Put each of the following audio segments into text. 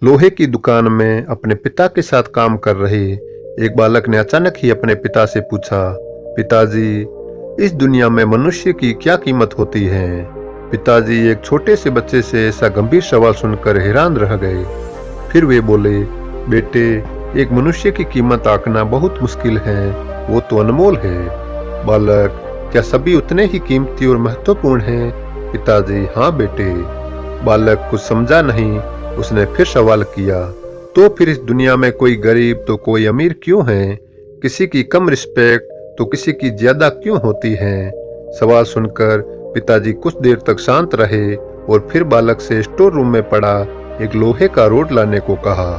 लोहे की दुकान में अपने पिता के साथ काम कर रहे एक बालक ने अचानक ही अपने पिता से पूछा, पिताजी, इस दुनिया में मनुष्य की क्या कीमत होती है? पिताजी एक छोटे से बच्चे से ऐसा गंभीर सवाल सुनकर हैरान रह गए। फिर वे बोले, बेटे, एक मनुष्य की कीमत आंकना बहुत मुश्किल है, वो तो अनमोल है। बालक, क्या सभी उतने ही कीमती और महत्वपूर्ण हैं? पिताजी, हाँ बेटे। बालक कुछ समझा नहीं। उसने फिर सवाल किया, तो फिर इस दुनिया में कोई गरीब तो कोई अमीर क्यों है? किसी की कम रिस्पेक्ट तो किसी की ज्यादा क्यों होती है? सवाल सुनकर पिताजी कुछ देर तक शांत रहे और फिर बालक से स्टोर रूम में पड़ा एक लोहे का रोड लाने को कहा।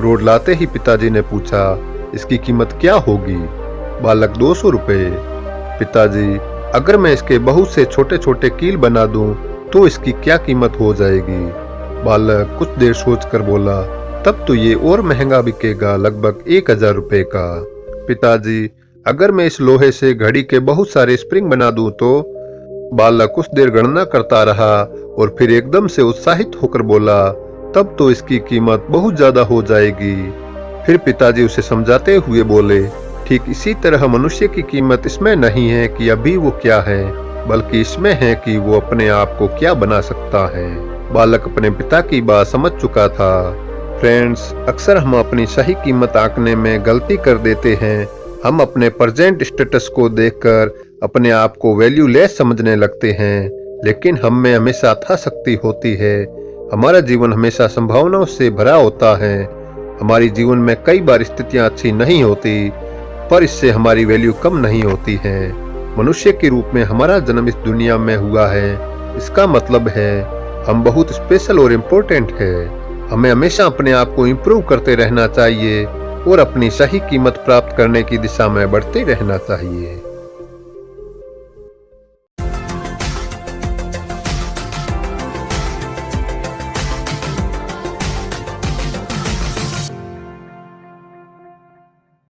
रोड लाते ही पिताजी ने पूछा, इसकी कीमत क्या होगी? बालक, 200 रुपए। पिताजी, अगर मैं इसके बहुत से छोटे छोटे कील बना दूं तो इसकी क्या कीमत हो जाएगी? बालक कुछ देर सोचकर बोला, तब तो ये और महंगा बिकेगा, लगभग 1000 रुपए का। पिताजी, अगर मैं इस लोहे से घड़ी के बहुत सारे स्प्रिंग बना दूं तो? बालक कुछ देर गणना करता रहा और फिर एकदम से उत्साहित होकर बोला, तब तो इसकी कीमत बहुत ज्यादा हो जाएगी। फिर पिताजी उसे समझाते हुए बोले, ठीक इसी तरह मनुष्य की कीमत इसमें नहीं है कि अभी वो क्या है, बल्कि इसमें है कि वो अपने आप को क्या बना सकता है। बालक अपने पिता की बात समझ चुका था। फ्रेंड्स, अक्सर हम अपनी सही कीमत आंकने में गलती कर देते हैं। हम अपने प्रेजेंट स्टेटस को देखकर अपने आप को वैल्यूलेस समझने लगते हैं, लेकिन हम में हमेशा यथाशक्ति होती है। हमारा जीवन हमेशा संभावनाओं से भरा होता है। हमारी जीवन में कई बार स्थितियां अच्छी नहीं होती, पर इससे हमारी वैल्यू कम नहीं होती है। मनुष्य के रूप में हमारा जन्म इस दुनिया में हुआ है, इसका मतलब है हम बहुत स्पेशल और इम्पोर्टेंट है। हमें हमेशा अपने आप को इम्प्रूव करते रहना चाहिए और अपनी सही कीमत प्राप्त करने की दिशा में बढ़ते रहना चाहिए।